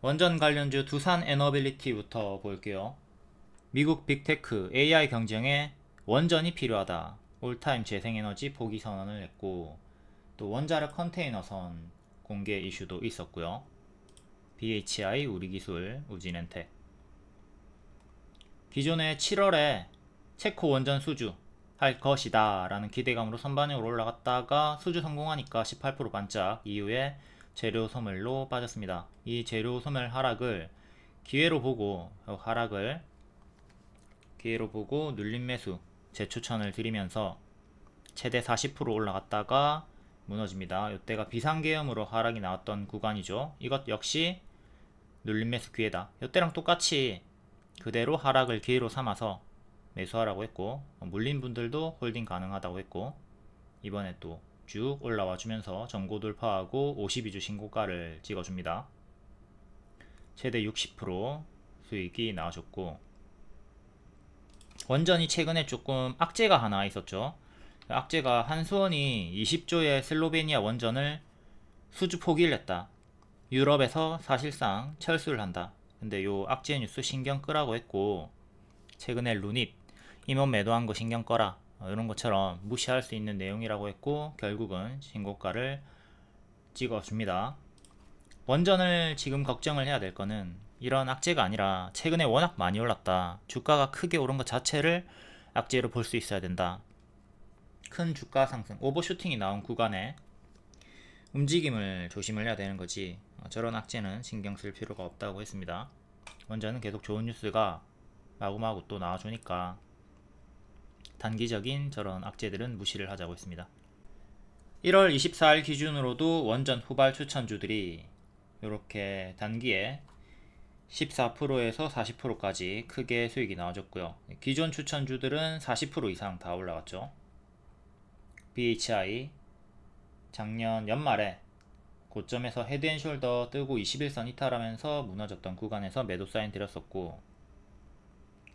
원전 관련주 두산 에너빌리티부터 볼게요. 미국 빅테크 AI 경쟁에 원전이 필요하다. 올타임 재생에너지 포기 선언을 했고, 또 원자력 컨테이너선 공개 이슈도 있었고요. BHI 우리기술 우진엔텍, 기존에 7월에 체코 원전 수주 할 것이다 라는 기대감으로 선반영으로 올라갔다가 수주 성공하니까 18% 반짝 이후에 재료 소멸로 빠졌습니다. 이 재료 소멸 하락을 기회로 보고 눌림 매수 재추천을 드리면서 최대 40% 올라갔다가 무너집니다. 이때가 비상계엄으로 하락이 나왔던 구간이죠. 이것 역시 눌림 매수 기회다. 이때랑 똑같이 그대로 하락을 기회로 삼아서 매수하라고 했고, 물린 분들도 홀딩 가능하다고 했고, 이번에 또 쭉 올라와 주면서 전고 돌파하고 52주 신고가를 찍어줍니다. 최대 60% 수익이 나와줬고, 원전이 최근에 조금 악재가 하나 있었죠. 악재가 한수원이 20조의 슬로베니아 원전을 수주 포기를 했다. 유럽에서 사실상 철수를 한다. 근데 요 악재 뉴스 신경 끄라고 했고, 최근에 루닛 임원 매도한 거 신경 꺼라 이런 것처럼 무시할 수 있는 내용이라고 했고, 결국은 신고가를 찍어줍니다. 원전을 지금 걱정을 해야 될 거는 이런 악재가 아니라 최근에 워낙 많이 올랐다. 주가가 크게 오른 것 자체를 악재로 볼 수 있어야 된다. 큰 주가 상승, 오버슈팅이 나온 구간에 움직임을 조심을 해야 되는 거지, 저런 악재는 신경 쓸 필요가 없다고 했습니다. 원전은 계속 좋은 뉴스가 마구마구 또 나와주니까 단기적인 저런 악재들은 무시를 하자고 했습니다. 1월 24일 기준으로도 원전 후발 추천주들이 이렇게 단기에 14%에서 40%까지 크게 수익이 나와줬고요. 기존 추천주들은 40% 이상 다 올라갔죠. BHI 작년 연말에 고점에서 헤드앤숄더 뜨고 21선 이탈하면서 무너졌던 구간에서 매도 사인 드렸었고,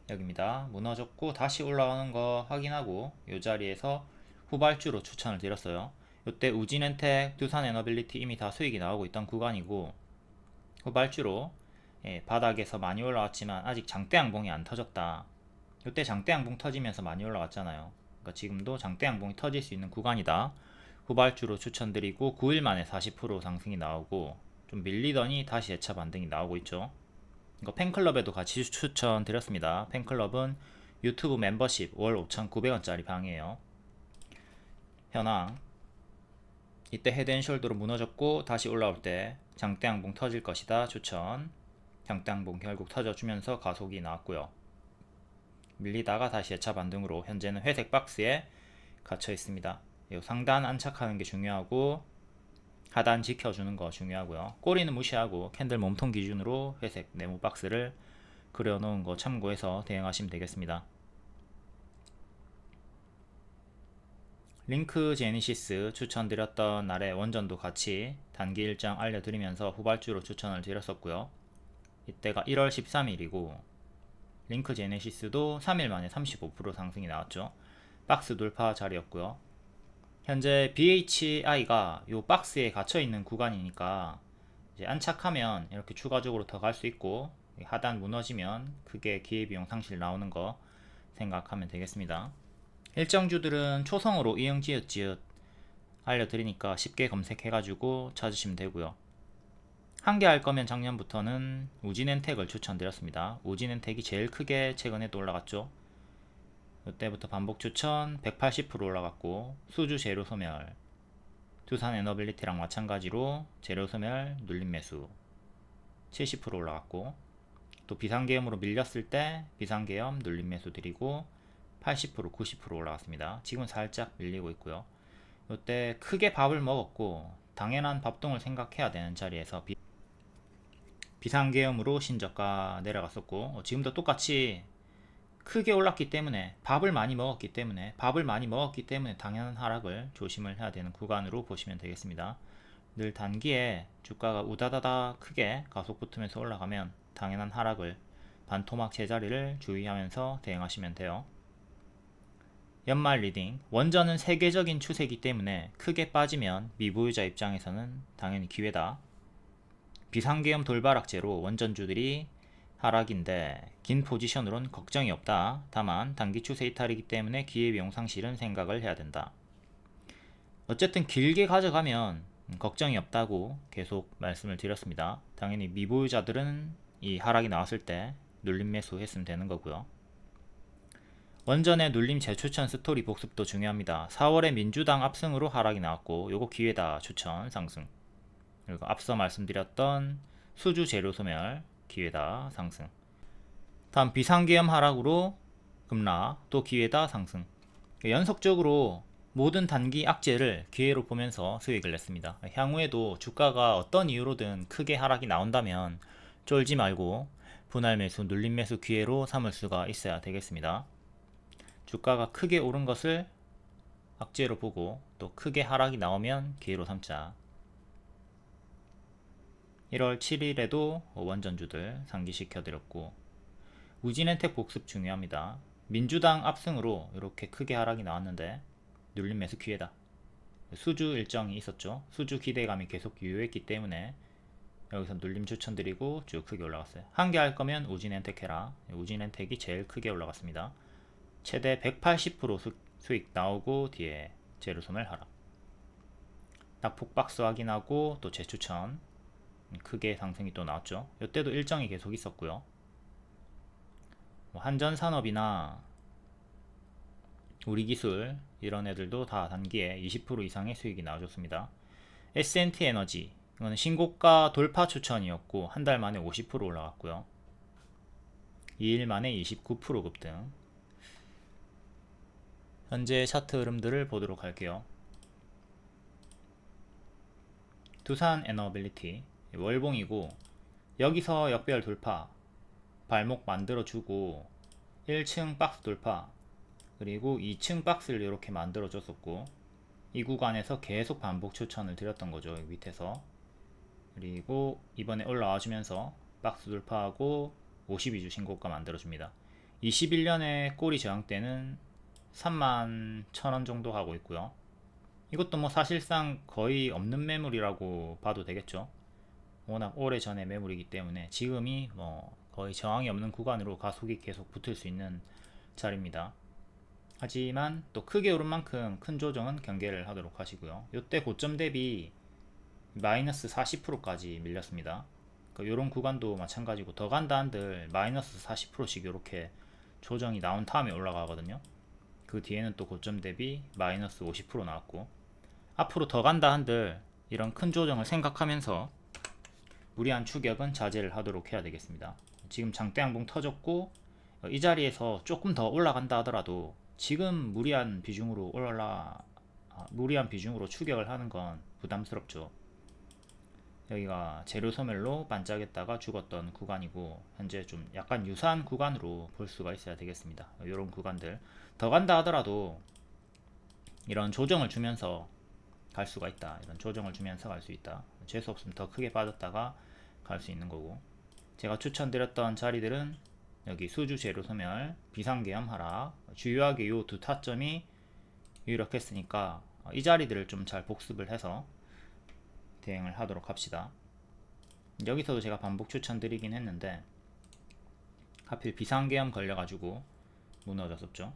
여기입니다. 무너졌고 다시 올라오는 거 확인하고 이 자리에서 후발주로 추천을 드렸어요. 이때 우진엔텍, 두산에너빌리티 이미 다 수익이 나오고 있던 구간이고, 후발주로 바닥에서 많이 올라왔지만 아직 장대 양봉이 안 터졌다. 이때 장대 양봉 터지면서 많이 올라왔잖아요. 그러니까 지금도 장대 양봉이 터질 수 있는 구간이다. 후발주로 추천드리고 9일 만에 40% 상승이 나오고, 좀 밀리더니 다시 재차 반등이 나오고 있죠. 이거 팬클럽에도 같이 추천드렸습니다. 팬클럽은 유튜브 멤버십 월 5,900원짜리 방이에요. 현황, 이때 헤드앤숄더로 무너졌고 다시 올라올 때 장대 양봉 터질 것이다 추천. 장대 양봉 결국 터져주면서 가속이 나왔고요. 밀리다가 다시 재차 반등으로 현재는 회색 박스에 갇혀 있습니다. 상단 안착하는 게 중요하고 하단 지켜주는 거 중요하고요. 꼬리는 무시하고 캔들 몸통 기준으로 회색 네모 박스를 그려놓은 거 참고해서 대응하시면 되겠습니다. 링크 제니시스 추천드렸던 날에 원전도 같이 단기 일정 알려드리면서 후발주로 추천을 드렸었고요. 이때가 1월 13일이고 링크 제네시스도 3일 만에 35% 상승이 나왔죠. 박스 돌파 자리였고요. 현재 BHI가 이 박스에 갇혀있는 구간이니까 이제 안착하면 이렇게 추가적으로 더 갈 수 있고, 하단 무너지면 크게 기회비용 상실 나오는 거 생각하면 되겠습니다. 일정주들은 초성으로 이응지읒지읒 알려드리니까 쉽게 검색해가지고 찾으시면 되고요. 한 개 할 거면 작년부터는 우진엔텍을 추천드렸습니다. 우진엔텍이 제일 크게 최근에 또 올라갔죠. 이때부터 반복 추천 180% 올라갔고, 수주 재료 소멸, 두산 에너빌리티랑 마찬가지로 재료 소멸 눌림 매수 70% 올라갔고, 또 비상계엄으로 밀렸을 때 비상계엄 눌림 매수 드리고 80% 90% 올라갔습니다. 지금은 살짝 밀리고 있고요. 이때 크게 밥을 먹었고 당연한 밥동을 생각해야 되는 자리에서 비상계엄으로 신저가 내려갔었고, 지금도 똑같이 크게 올랐기 때문에 밥을 많이 먹었기 때문에 당연한 하락을 조심을 해야 되는 구간으로 보시면 되겠습니다. 늘 단기에 주가가 우다다다 크게 가속 붙으면서 올라가면 당연한 하락을, 반토막 제자리를 주의하면서 대응하시면 돼요. 연말 리딩, 원전은 세계적인 추세이기 때문에 크게 빠지면 미보유자 입장에서는 당연히 기회다. 비상계엄 돌발 악재로 원전주들이 하락인데 긴 포지션으론 걱정이 없다. 다만 단기 추세 이탈이기 때문에 기회비용 상실은 생각을 해야 된다. 어쨌든 길게 가져가면 걱정이 없다고 계속 말씀을 드렸습니다. 당연히 미보유자들은 이 하락이 나왔을 때 눌림 매수했으면 되는 거고요. 원전의 눌림 재추천 스토리 복습도 중요합니다. 4월에 민주당 압승으로 하락이 나왔고 요거 기회다 추천 상승. 그리고 앞서 말씀드렸던 수주 재료 소멸 기회다 상승. 다음 비상계엄 하락으로 급락 또 기회다 상승. 연속적으로 모든 단기 악재를 기회로 보면서 수익을 냈습니다. 향후에도 주가가 어떤 이유로든 크게 하락이 나온다면 쫄지 말고 분할 매수, 눌림 매수 기회로 삼을 수가 있어야 되겠습니다. 주가가 크게 오른 것을 악재로 보고 또 크게 하락이 나오면 기회로 삼자. 1월 7일에도 원전주들 상기시켜 드렸고 우진엔텍 복습 중요합니다. 민주당 압승으로 이렇게 크게 하락이 나왔는데 눌림 매수 기회다. 수주 일정이 있었죠. 수주 기대감이 계속 유효했기 때문에 여기서 눌림 추천드리고 쭉 크게 올라갔어요. 한 개 할 거면 우진엔텍 해라. 우진엔텍이 제일 크게 올라갔습니다. 최대 180% 수익 나오고 뒤에 재료소멸 하락. 낙폭 박스 확인하고 또 재추천 크게 상승이 또 나왔죠. 이때도 일정이 계속 있었고요. 한전산업이나 우리기술 이런 애들도 다 단기에 20% 이상의 수익이 나와줬습니다. S&T 에너지 이거는 신고가 돌파 추천이었고 한 달 만에 50% 올라갔고요. 2일 만에 29% 급등. 현재 차트 흐름들을 보도록 할게요. 두산 에너빌리티 월봉이고 여기서 역배열 돌파 발목 만들어주고 1층 박스 돌파 그리고 2층 박스를 이렇게 만들어 줬었고 이 구간에서 계속 반복 추천을 드렸던 거죠. 여기 밑에서. 그리고 이번에 올라와 주면서 박스 돌파하고 52주 신고가 만들어 줍니다. 21년에 꼬리 저항 때는 31,000원 정도 하고 있고요. 이것도 뭐 사실상 거의 없는 매물이라고 봐도 되겠죠. 워낙 오래전에 매물이기 때문에 지금이 뭐 거의 저항이 없는 구간으로 가속이 계속 붙을 수 있는 자리입니다. 하지만 또 크게 오른 만큼 큰 조정은 경계를 하도록 하시고요. 이때 고점 대비 마이너스 40%까지 밀렸습니다. 이런 구간도 마찬가지고 더 간다 한들 마이너스 40%씩 이렇게 조정이 나온 다음에 올라가거든요. 그 뒤에는 또 고점 대비 마이너스 50% 나왔고 앞으로 더 간다 한들 이런 큰 조정을 생각하면서 무리한 추격은 자제를 하도록 해야 되겠습니다. 지금 장대 양봉 터졌고 이 자리에서 조금 더 올라간다 하더라도 지금 무리한 비중으로 추격을 하는 건 부담스럽죠. 여기가 재료 소멸로 반짝였다가 죽었던 구간이고 현재 좀 약간 유사한 구간으로 볼 수가 있어야 되겠습니다. 이런 구간들 더 간다 하더라도 이런 조정을 주면서 갈 수가 있다. 이런 조정을 주면서 갈 수 있다. 재수 없으면 더 크게 빠졌다가 갈 수 있는 거고 제가 추천드렸던 자리들은 여기 수주 재료 소멸, 비상계엄 하락 주요하게 이 두 타점이 유력했으니까 이 자리들을 좀 잘 복습을 해서 대응을 하도록 합시다. 여기서도 제가 반복 추천드리긴 했는데 하필 비상계엄 걸려가지고 무너졌었죠.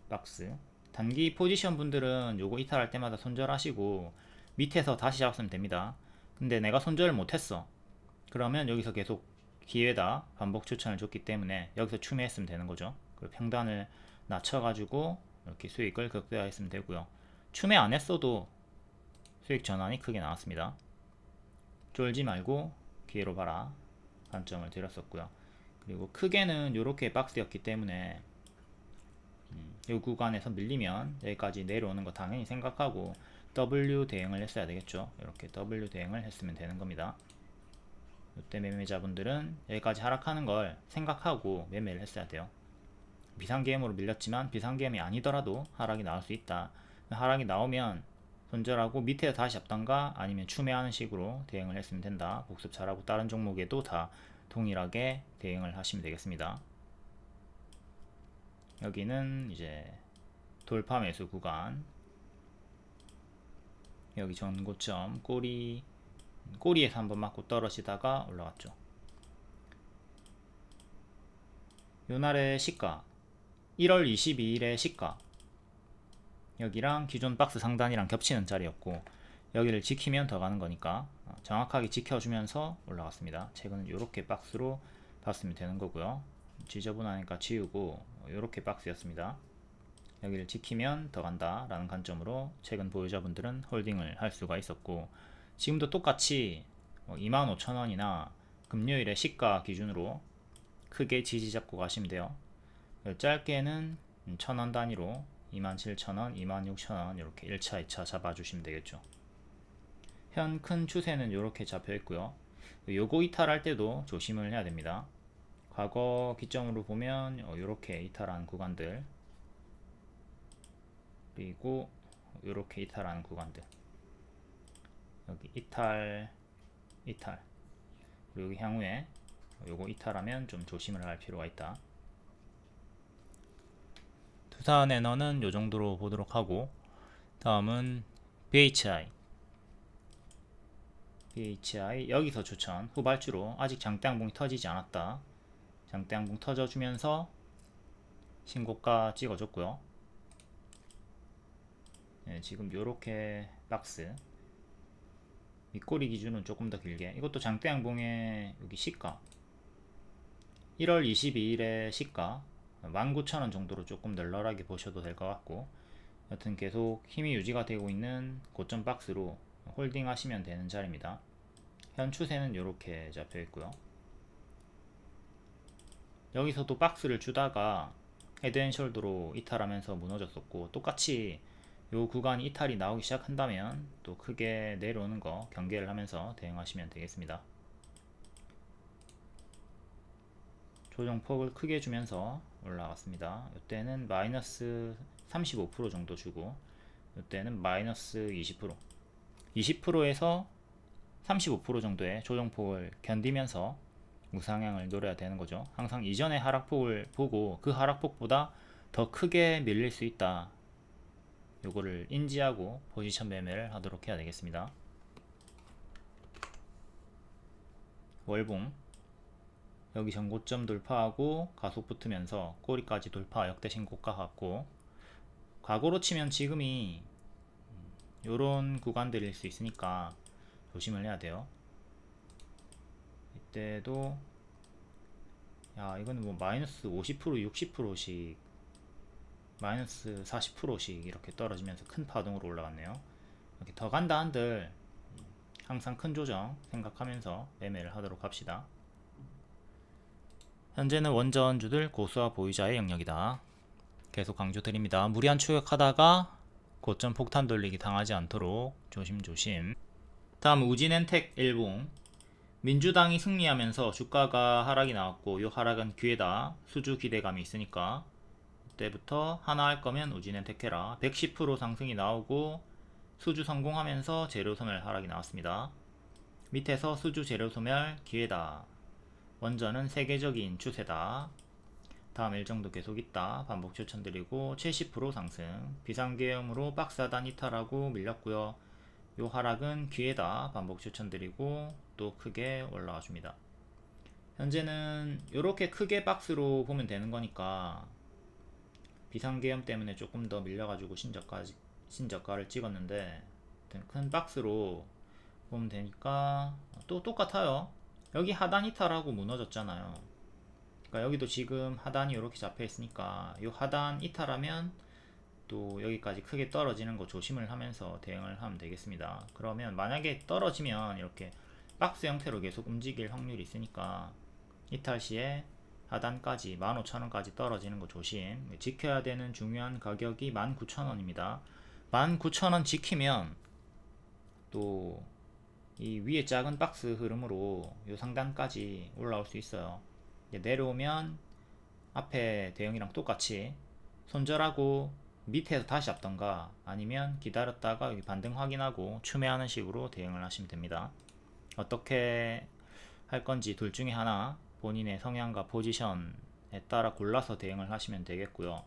박스 단기 포지션 분들은 요거 이탈할 때마다 손절하시고 밑에서 다시 잡으면 됩니다. 근데 내가 손절을 못했어. 그러면 여기서 계속 기회다 반복 추천을 줬기 때문에 여기서 추매했으면 되는 거죠. 그리고 평단을 낮춰가지고 이렇게 수익을 극대화했으면 되고요. 추매 안 했어도 수익 전환이 크게 나왔습니다. 쫄지 말고 기회로 봐라 관점을 드렸었고요. 그리고 크게는 이렇게 박스였기 때문에 이 구간에서 밀리면 여기까지 내려오는 거 당연히 생각하고 W 대응을 했어야 되겠죠. 이렇게 W 대응을 했으면 되는 겁니다. 이때 매매자분들은 여기까지 하락하는 걸 생각하고 매매를 했어야 돼요. 비상계엄으로 밀렸지만 비상계엄이 아니더라도 하락이 나올 수 있다. 하락이 나오면 손절하고 밑에 다시 잡던가 아니면 추매하는 식으로 대응을 했으면 된다. 복습 잘하고 다른 종목에도 다 동일하게 대응을 하시면 되겠습니다. 여기는 이제 돌파 매수 구간 여기 전고점 꼬리 꼬리에서 한번 맞고 떨어지다가 올라갔죠. 요날의 시가 1월 22일의 시가 여기랑 기존 박스 상단이랑 겹치는 자리였고, 여기를 지키면 더 가는 거니까 정확하게 지켜주면서 올라갔습니다. 최근은 이렇게 박스로 봤으면 되는 거고요. 지저분하니까 지우고 이렇게 박스였습니다. 여기를 지키면 더 간다 라는 관점으로 최근 보유자분들은 홀딩을 할 수가 있었고, 지금도 똑같이 25,000원이나 금요일에 시가 기준으로 크게 지지 잡고 가시면 돼요. 짧게는 1000원 단위로 27,000원, 26,000원 이렇게 1차, 2차 잡아주시면 되겠죠. 현 큰 추세는 이렇게 잡혀 있고요. 요거 이탈할 때도 조심을 해야 됩니다. 과거 기점으로 보면 이렇게 이탈한 구간들, 그리고 이렇게 이탈한 구간들, 여기 이탈, 그리고 여기 향후에 요거 이탈하면 좀 조심을 할 필요가 있다. 투자 내너는 요 정도로 보도록 하고, 다음은 BHI 여기서 추천. 후발주로 아직 장대양봉이 터지지 않았다. 장대양봉 터져주면서 신고가 찍어줬고요. 네, 지금 요렇게 박스 밑꼬리 기준은 조금 더 길게, 이것도 장대양봉의 여기 시가 1월 22일의 시가 19,000원 정도로 조금 널널하게 보셔도 될 것 같고, 여튼 계속 힘이 유지가 되고 있는 고점 박스로 홀딩 하시면 되는 자리입니다. 현 추세는 이렇게 잡혀 있고요. 여기서도 박스를 주다가 헤드앤숄더로 이탈하면서 무너졌었고, 똑같이 요 구간이 이탈이 나오기 시작한다면 또 크게 내려오는 거 경계를 하면서 대응하시면 되겠습니다. 조정폭을 크게 주면서 올라갔습니다. 이때는 마이너스 35% 정도 주고, 이때는 마이너스 20%에서 35% 정도의 조정폭을 견디면서 우상향을 노려야 되는 거죠. 항상 이전의 하락폭을 보고 그 하락폭보다 더 크게 밀릴 수 있다, 요거를 인지하고 포지션 매매를 하도록 해야 되겠습니다. 월봉 여기 전고점 돌파하고 가속 붙으면서 꼬리까지 돌파, 역대 신고가 같고, 과거로 치면 지금이 요런 구간들일 수 있으니까 조심을 해야 돼요. 이때도 이거는 뭐 마이너스 50% 60%씩 마이너스 40%씩 이렇게 떨어지면서 큰 파동으로 올라갔네요. 이렇게 더 간다 한들 항상 큰 조정 생각하면서 매매를 하도록 합시다. 현재는 원전주들 고수와 보유자의 영역이다. 계속 강조드립니다. 무리한 추격하다가 고점 폭탄 돌리기 당하지 않도록 조심조심. 다음 우진엔텍 일봉. 민주당이 승리하면서 주가가 하락이 나왔고, 이 하락은 기회다, 수주 기대감이 있으니까 그때부터 하나 할 거면 우진엔텍 해라. 110% 상승이 나오고 수주 성공하면서 재료소멸 하락이 나왔습니다. 밑에서 수주 재료소멸 기회다, 원전은 세계적인 추세다, 다음 일정도 계속 있다, 반복 추천드리고 70% 상승, 비상계엄으로 박스 하단 이탈하고 밀렸고요. 요 하락은 기회다, 반복 추천드리고 또 크게 올라와 줍니다. 현재는 이렇게 크게 박스로 보면 되는 거니까 비상계엄 때문에 조금 더 밀려가지고 신저가를 찍었는데, 큰 박스로 보면 되니까 또 똑같아요. 여기 하단 이탈하고 무너졌잖아요. 그러니까 여기도 지금 하단이 이렇게 잡혀 있으니까 이 하단 이탈하면 또 여기까지 크게 떨어지는 거 조심을 하면서 대응을 하면 되겠습니다. 그러면 만약에 떨어지면 이렇게 박스 형태로 계속 움직일 확률이 있으니까 이탈 시에 하단까지 15,000원까지 떨어지는 거 조심. 지켜야 되는 중요한 가격이 19,000원입니다 19,000원 지키면 또 이 위에 작은 박스 흐름으로 요 상단까지 올라올 수 있어요. 내려오면 앞에 대응이랑 똑같이 손절하고 밑에서 다시 잡던가, 아니면 기다렸다가 여기 반등 확인하고 추매하는 식으로 대응을 하시면 됩니다. 어떻게 할 건지 둘 중에 하나 본인의 성향과 포지션에 따라 골라서 대응을 하시면 되겠고요.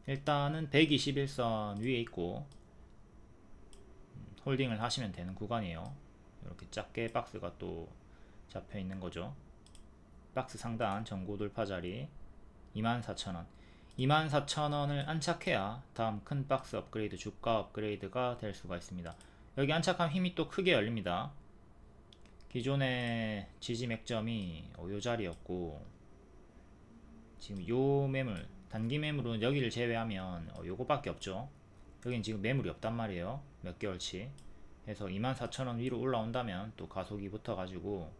일단은 121선 위에 있고 홀딩을 하시면 되는 구간이에요. 이렇게 작게 박스가 또 잡혀 있는 거죠. 박스 상단 전고 돌파 자리 24,000원. 24,000원을 안착해야 다음 큰 박스 업그레이드, 주가 업그레이드가 될 수가 있습니다. 여기 안착하면 힘이 또 크게 열립니다. 기존의 지지 맥점이 요 자리였고, 지금 요 매물, 단기 매물은 여기를 제외하면 요거밖에 없죠. 여긴 지금 매물이 없단 말이에요. 몇 개월치. 해서 24,000원 위로 올라온다면 또 가속이 붙어 가지고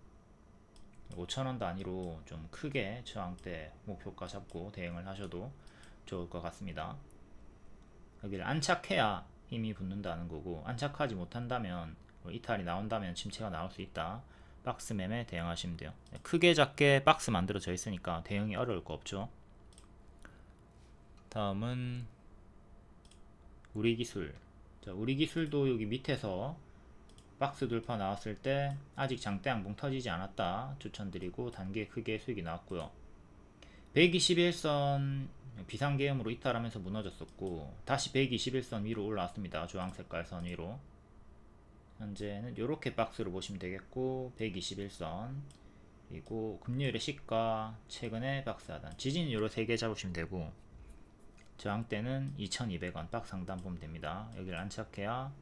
5,000원 단위로 좀 크게 저항대 목표가 잡고 대응을 하셔도 좋을 것 같습니다. 여기를 안착해야 힘이 붙는다는 거고, 안착하지 못한다면 이탈이 나온다면 침체가 나올 수 있다. 박스 매매 대응하시면 돼요. 크게 작게 박스 만들어져 있으니까 대응이 어려울 거 없죠. 다음은 우리기술. 자, 우리기술도 여기 밑에서 박스 돌파 나왔을 때 아직 장대 양봉 터지지 않았다 추천드리고 단기에 크게 수익이 나왔고요. 121선 비상계엄으로 이탈하면서 무너졌었고, 다시 121선 위로 올라왔습니다. 주황 색깔 선 위로. 현재는 이렇게 박스로 보시면 되겠고, 121선 그리고 금요일의 시가, 최근에 박스 하단, 지지는 요로 3개 잡으시면 되고, 저항대는 2200원 박스 상단 보면 됩니다. 여기를 안착해야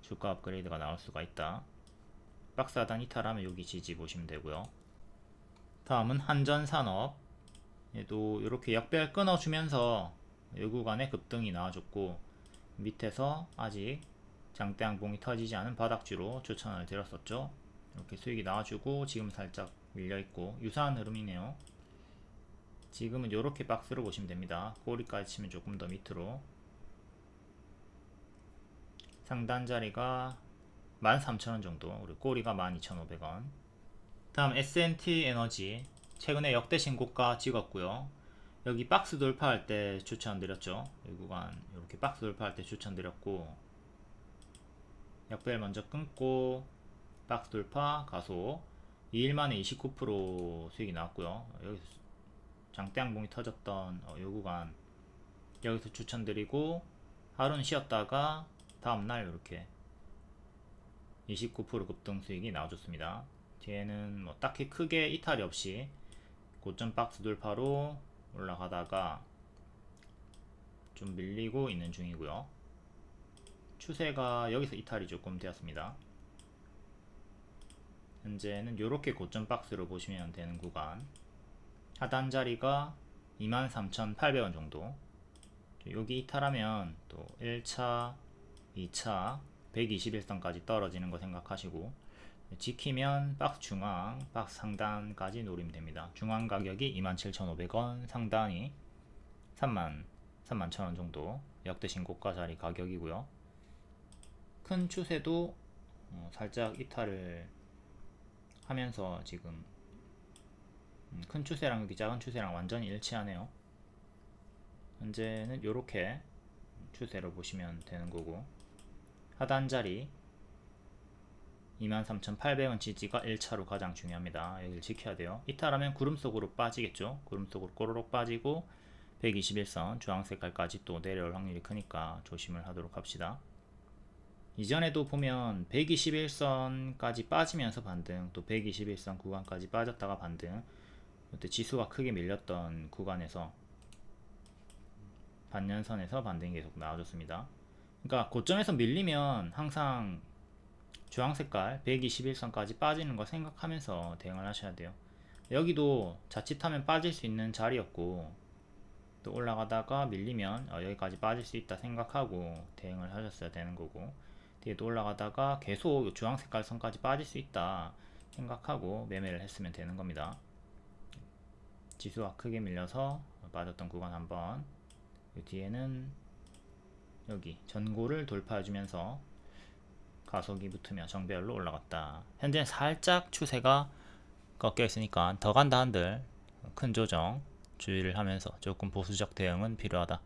주가 업그레이드가 나올 수가 있다. 박스 하단 이탈하면 여기 지지 보시면 되고요. 다음은 한전산업. 얘도 이렇게 역배열 끊어주면서 요 구간에 급등이 나와줬고, 밑에서 아직 장대 양봉이 터지지 않은 바닥주로 추천을 드렸었죠. 이렇게 수익이 나와주고 지금 살짝 밀려있고 유사한 흐름이네요. 지금은 이렇게 박스로 보시면 됩니다. 꼬리까지 치면 조금 더 밑으로, 상단 자리가 13,000원 정도, 그리고 꼬리가 12,500원. 다음 S&T 에너지, 최근에 역대 신고가 찍었고요. 여기 박스 돌파할 때 추천드렸죠. 이 구간 이렇게 박스 돌파할 때 추천드렸고, 역배열 먼저 끊고 박스 돌파 가속, 2일 만에 29% 수익이 나왔고요. 여기서 장대 양봉이 터졌던 이 구간 여기서 추천드리고, 하루는 쉬었다가 다음날 이렇게 29% 급등 수익이 나와줬습니다. 뒤에는 뭐 딱히 크게 이탈이 없이 고점 박스 돌파로 올라가다가 좀 밀리고 있는 중이고요. 추세가 여기서 이탈이 조금 되었습니다. 현재는 이렇게 고점 박스로 보시면 되는 구간, 하단 자리가 23,800원 정도. 여기 이탈하면 또 1차, 2차 121선까지 떨어지는 거 생각하시고, 지키면 박스 중앙, 박스 상단까지 노리면 됩니다. 중앙 가격이 27,500원, 상단이 31,000원 정도, 역대 신고가 자리 가격이고요. 큰 추세도 살짝 이탈을 하면서 지금 큰 추세랑 여기 작은 추세랑 완전히 일치하네요. 현재는 이렇게 추세로 보시면 되는 거고, 하단 자리 23,800원 지지가 1차로 가장 중요합니다. 여기를 지켜야 돼요. 이탈하면 구름 속으로 빠지겠죠. 구름 속으로 꼬르륵 빠지고 121선 주황 색깔까지 또 내려올 확률이 크니까 조심을 하도록 합시다. 이전에도 보면 121선까지 빠지면서 반등, 또 121선 구간까지 빠졌다가 반등, 그때 지수가 크게 밀렸던 구간에서 반년선에서 반등이 계속 나와줬습니다. 그러니까 고점에서 밀리면 항상 주황색깔 121선까지 빠지는 거 생각하면서 대응을 하셔야 돼요. 여기도 자칫하면 빠질 수 있는 자리였고, 또 올라가다가 밀리면 여기까지 빠질 수 있다 생각하고 대응을 하셨어야 되는 거고, 뒤에도 올라가다가 계속 주황색깔 선까지 빠질 수 있다 생각하고 매매를 했으면 되는 겁니다. 지수가 크게 밀려서 빠졌던 구간 한번, 뒤에는 여기 전고를 돌파해주면서 가속이 붙으며 정배열로 올라갔다. 현재는 살짝 추세가 꺾여 있으니까 더 간다 한들 큰 조정 주의를 하면서 조금 보수적 대응은 필요하다.